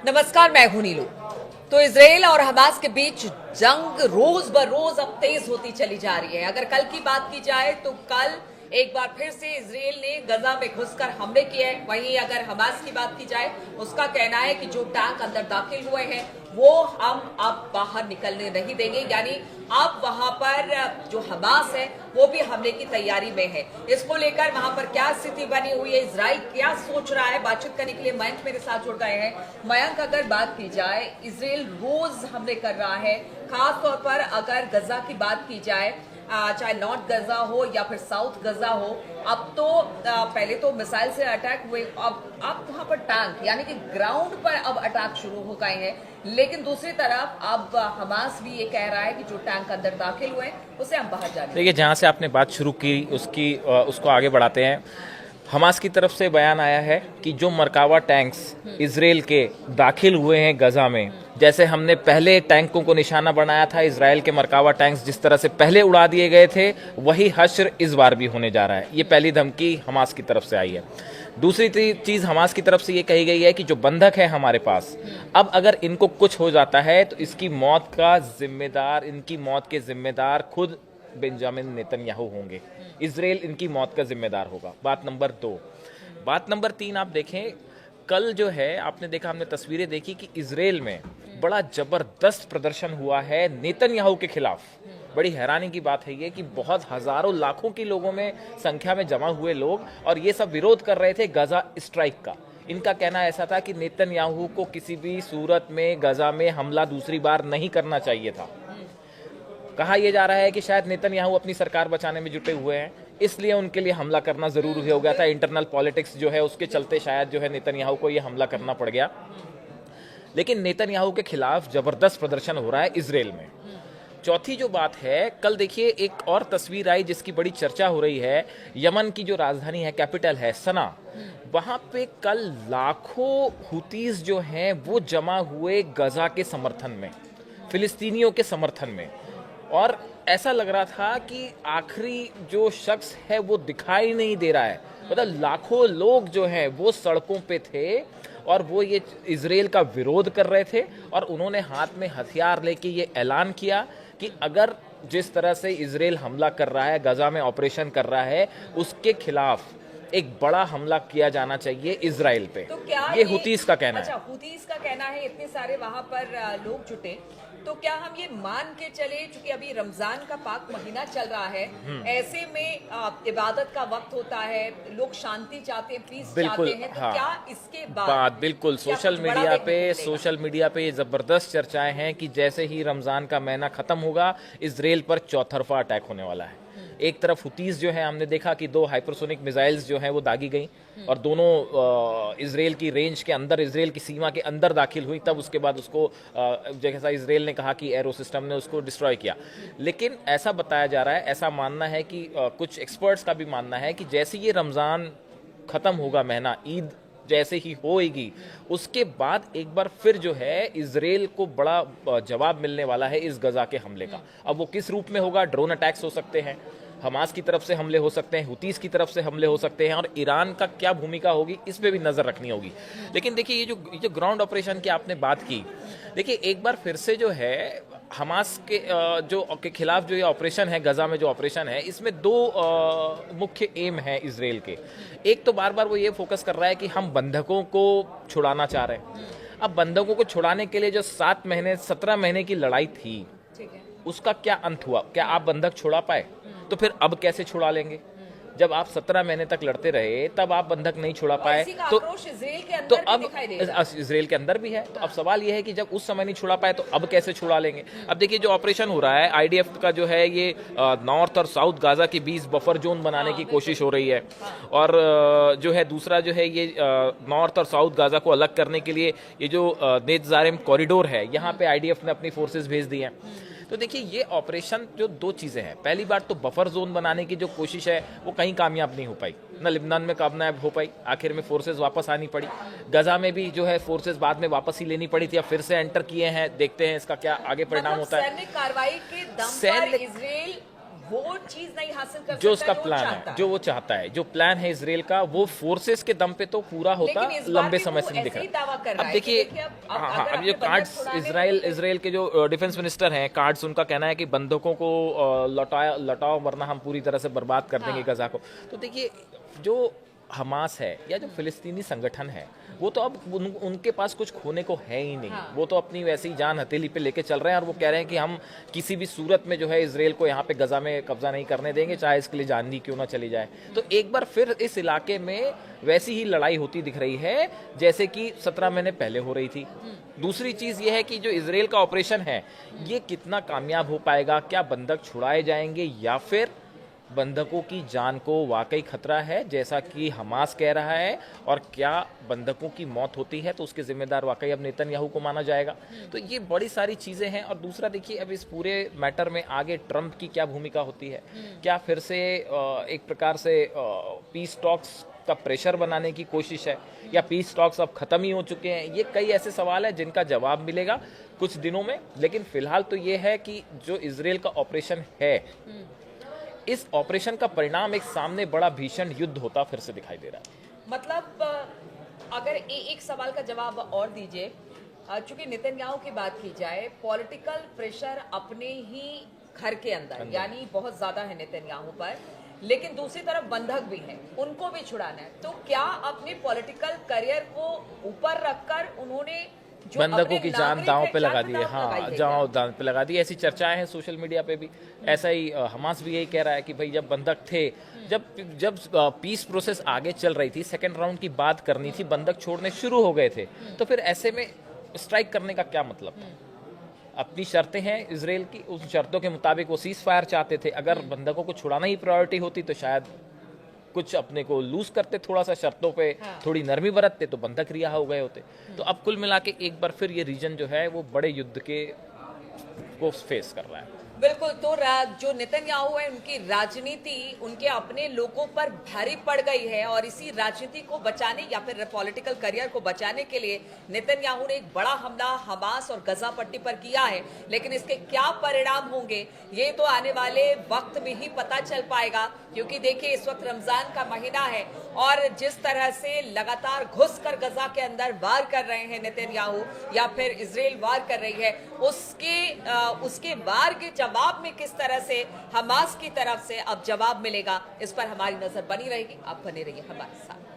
नमस्कार, मैं हूं नीलू। तो इजराइल और हमास के बीच जंग रोज ब रोज अब तेज होती चली जा रही है। अगर कल की बात की जाए तो कल एक बार फिर से इजराइल ने गजा में घुसकर हमले किए। वहीं अगर हमास की बात की जाए, उसका कहना है कि जो टैंक अंदर दाखिल हुए हैं वो हम अब बाहर निकलने नहीं देंगे। यानी अब वहां पर जो हमास है वो भी हमले की तैयारी में है। इसको लेकर वहां पर क्या स्थिति बनी हुई है, इजराइल क्या सोच रहा है, बातचीत करने के लिए मयंक मेरे साथ जुड़ गए हैं। मयंक, अगर बात की जाए, इजराइल रोज हमले कर रहा है, खास तौर पर अगर गजा की बात की जाए, चाहे नॉर्थ गजा हो या फिर साउथ गजा हो। अब तो पहले तो मिसाइल से अटैक हुए, अब वहां पर टैंक यानी कि ग्राउंड पर अब अटैक शुरू हो गए हैं। लेकिन दूसरी तरफ अब हमास भी ये कह रहा है कि जो टैंक अंदर दाखिल हुए उसे हम बाहर जाने। देखिए, जहाँ से आपने बात शुरू की उसको आगे बढ़ाते हैं। हमास की तरफ से बयान आया है कि जो मरकावा टैंक्स इजराइल के दाखिल हुए हैं गजा में, जैसे हमने पहले टैंकों को निशाना बनाया था, इजराइल के मरकावा टैंक्स जिस तरह से पहले उड़ा दिए गए थे, वही हश्र इस बार भी होने जा रहा है। ये पहली धमकी हमास की तरफ से आई है। दूसरी चीज हमास की तरफ से ये कही गई है कि जो बंधक है हमारे पास, अब अगर इनको कुछ हो जाता है तो इनकी मौत के जिम्मेदार खुद बेंजामिन नेतन्याहू होंगे। इजराइल इनकी मौत का जिम्मेदार होगा। बात नंबर 2। बात नंबर 3, आप देखें, कल जो है आपने देखा, हमने तस्वीरें देखी कि इजराइल में बड़ा जबरदस्त प्रदर्शन हुआ है नेतन्याहू के खिलाफ। बड़ी हैरानी की बात है ये कि बहुत हजारों लाखों की लोगों में संख्या में जमा हुए लोग, और ये सब विरोध कर रहे थे गजा स्ट्राइक का। इनका कहना ऐसा था कि नेतन्याहू को किसी भी सूरत में गजा में हमला दूसरी बार नहीं करना चाहिए था। कहा यह जा रहा है कि शायद नेतन्याहू अपनी सरकार बचाने में जुटे हुए हैं, इसलिए उनके लिए हमला करना जरूरी हो गया था। इंटरनल पॉलिटिक्स जो है उसके चलते शायद जो है नेतन्याहू को यह हमला करना पड़ गया। लेकिन नेतन्याहू के खिलाफ जबरदस्त प्रदर्शन हो रहा है इजराइल में। चौथी जो बात है, कल देखिए एक और तस्वीर आई जिसकी बड़ी चर्चा हो रही है। यमन की जो राजधानी है, कैपिटल है सना, वहां पे कल लाखों हुतीज जो हैं वो जमा हुए गजा के समर्थन में, फिलिस्तीनियों के समर्थन में। और ऐसा लग रहा था कि आखिरी जो शख्स है वो दिखाई नहीं दे रहा है। मतलब लाखों लोग जो हैं वो सड़कों पे थे और वो ये इजराइल का विरोध कर रहे थे, और उन्होंने हाथ में हथियार लेके ये ऐलान किया कि अगर जिस तरह से इजराइल हमला कर रहा है, गजा में ऑपरेशन कर रहा है, उसके खिलाफ एक बड़ा हमला किया जाना चाहिए इजराइल पे। तो क्या ये हुतीस का कहना है। हुतीस का कहना है, इतने सारे वहां पर लोग जुटे, तो क्या हम ये मान के चले, क्योंकि अभी रमजान का पाक महीना चल रहा है, ऐसे में इबादत का वक्त होता है, लोग शांति चाहते हैं, पीस चाहते हैं, तो हाँ, क्या इसके बाद बिल्कुल सोशल मीडिया पे जबरदस्त चर्चाएं हैं कि जैसे ही रमजान का महीना खत्म होगा, इजराइल पर चौतरफा अटैक होने वाला है। एक तरफ हुतीज जो है, हमने देखा कि 2 हाइपरसोनिक मिसाइल्स जो हैं वो दागी गई, और दोनों इजराइल की रेंज के अंदर, इजराइल की सीमा के अंदर दाखिल हुई। तब उसके बाद उसको जैसा इजराइल ने कहा कि एरो सिस्टम ने उसको डिस्ट्रॉय किया। लेकिन ऐसा बताया जा रहा है, ऐसा मानना है कि कुछ एक्सपर्ट्स का भी मानना है कि जैसे ये रमज़ान ख़त्म होगा, महीना ईद जैसे ही होएगी, उसके बाद एक बार फिर जो है इजराइल को बड़ा जवाब मिलने वाला है इस गजा के हमले का। अब वो किस रूप में होगा? ड्रोन अटैक्स हो सकते हैं, हमास की तरफ से हमले हो सकते हैं, हुतीस की तरफ से हमले हो सकते हैं, और ईरान का क्या भूमिका होगी इस पे भी नजर रखनी होगी। लेकिन देखिए, ये जो ग्राउंड ऑपरेशन की आपने बात की, देखिए एक बार फिर से जो है हमास के के खिलाफ जो ये ऑपरेशन है, गजा में जो ऑपरेशन है, इसमें 2 मुख्य एम है इजराइल के। एक तो बार बार वो ये फोकस कर रहा है कि हम बंधकों को छुड़ाना चाह रहे हैं। अब बंधकों को छुड़ाने के लिए जो 17 महीने की लड़ाई थी, उसका क्या अंत हुआ? क्या आप बंधक छुड़ा पाए? तो फिर अब कैसे छुड़ा लेंगे? जब आप 17 महीने तक लड़ते रहे तब आप बंधक नहीं छुड़ा पाए, तो अब इजराइल के अंदर भी है। तो अब सवाल यह है कि जब उस समय नहीं छुड़ा पाए तो अब कैसे छुड़ा लेंगे? अब देखिए, जो ऑपरेशन हो रहा है आईडीएफ का जो है, ये नॉर्थ और साउथ गाजा के बीच बफर जोन बनाने की कोशिश हो रही है। और जो है दूसरा जो है, ये नॉर्थ और साउथ गाजा को अलग करने के लिए ये जो नेत्जारिम कॉरिडोर है, यहाँ पे आईडीएफ ने अपनी फोर्सेज भेज दी हैं। तो देखिए, ये ऑपरेशन जो 2 चीज़ें हैं, पहली बात तो बफर जोन बनाने की जो कोशिश है वो कहीं कामयाब नहीं हो पाई, ना लिबनान में कामयाब हो पाई, आखिर में फोर्सेज वापस आनी पड़ी। गजा में भी जो है फोर्सेज बाद में वापस ही लेनी पड़ी थी, अब फिर से एंटर किए हैं, देखते हैं इसका क्या आगे परिणाम होता है। सैन्य कार्रवाई के दम पर इजराइल वो चीज नहीं हासिल कर जो सकता उसका प्लान चाहता है, जो वो चाहता है, जो प्लान है इसराइल का, वो फोर्सेस के दम पे तो पूरा होता, लेकिन इस बार लंबे भी समय वो से नहीं दिख ऐसे ही रहा। दावा कर रहा अब है कि देखिए, देखिए, अब हाँ, अगर अब ये अपने बंधक कार्ड्स छुड़ाने इसराइल के जो डिफेंस मिनिस्टर हैं, कार्ड्स उनका कहना है कि बंधकों को लौटाओ वरना हम पूरी तरह से बर्बाद कर देंगे हाँ। गजा को। तो देखिए, जो हमास है या जो फिलिस्तीनी संगठन है, वो तो अब उनके पास कुछ खोने को है ही नहीं। हाँ। वो तो अपनी वैसी ही जान हथेली पे लेके चल रहे हैं और वो कह रहे हैं कि हम किसी भी सूरत में जो है इसराइल को यहाँ पे गजा में कब्जा नहीं करने देंगे, चाहे इसके लिए जान ही क्यों ना चली जाए। तो एक बार फिर इस इलाके में वैसी ही लड़ाई होती दिख रही है जैसे कि 17 महीने पहले हो रही थी। दूसरी चीज ये है कि जो इसराइल का ऑपरेशन है, ये कितना कामयाब हो पाएगा, क्या बंधक छुड़ाए जाएंगे या फिर बंधकों की जान को वाकई खतरा है जैसा कि हमास कह रहा है, और क्या बंधकों की मौत होती है तो उसके जिम्मेदार वाकई अब नेतन्याहू को माना जाएगा। तो ये बड़ी सारी चीजें हैं। और दूसरा देखिए, अब इस पूरे मैटर में आगे ट्रंप की क्या भूमिका होती है, क्या फिर से एक प्रकार से पीस टॉक्स का प्रेशर बनाने की कोशिश है, या पीस टॉक्स अब खत्म ही हो चुके हैं। ये कई ऐसे सवाल हैं जिनका जवाब मिलेगा कुछ दिनों में। लेकिन फिलहाल तो ये है कि जो इसराइल का ऑपरेशन है, इस ऑपरेशन का परिणाम एक सामने बड़ा भीषण युद्ध होता फिर से दिखाई दे रहा है। मतलब अगर एक सवाल का जवाब और दीजिए, चूंकि नेतन्याहू की बात की जाए, पॉलिटिकल प्रेशर अपने ही घर के अंदर यानी बहुत ज्यादा है नेतन्याहू पर, लेकिन दूसरी तरफ बंधक भी है, उनको भी छुड़ाना है। तो क्या अपने पॉलिटिकल करियर को ऊपर रखकर उन्होंने बंधकों की जान दांव पे लगा दी है? हाँ, जान दांव पे लगा दी, ऐसी चर्चाएं हैं सोशल मीडिया पे भी। ऐसा ही हमास भी यही कह रहा है कि भाई जब बंधक थे, जब पीस प्रोसेस आगे चल रही थी, सेकंड राउंड की बात करनी थी, बंधक छोड़ने शुरू हो गए थे, तो फिर ऐसे में स्ट्राइक करने का क्या मतलब? अपनी शर्तें हैं इसराइल की, उन शर्तों के मुताबिक वो सीज फायर चाहते थे। अगर बंधकों को छुड़ाना ही प्रायोरिटी होती तो शायद कुछ अपने को लूज करते, थोड़ा सा शर्तों पे थोड़ी नरमी बरतते, तो बंधक रिहा हो गए होते। तो अब कुल मिला के एक बार फिर ये रीजन जो है वो बड़े युद्ध को फेस कर रहा है। बिल्कुल। तो जो नेतन्याहू है, उनकी राजनीति उनके अपने लोगों पर भारी पड़ गई है, और इसी राजनीति को बचाने या फिर पॉलिटिकल करियर को बचाने के लिए नेतन्याहू ने एक बड़ा हमला हमास और गजा पट्टी पर किया है। लेकिन इसके क्या परिणाम होंगे ये तो आने वाले वक्त में ही पता चल पाएगा, क्योंकि देखिए इस वक्त रमजान का महीना है और जिस तरह से लगातार घुसकर गजा के अंदर वार कर रहे हैं नेतन्याहू या फिर इजराइल वार कर रही है, उसके वार के जवाब में किस तरह से हमास की तरफ से अब जवाब मिलेगा, इस पर हमारी नजर बनी रहेगी। आप बने रहिए हमारे साथ।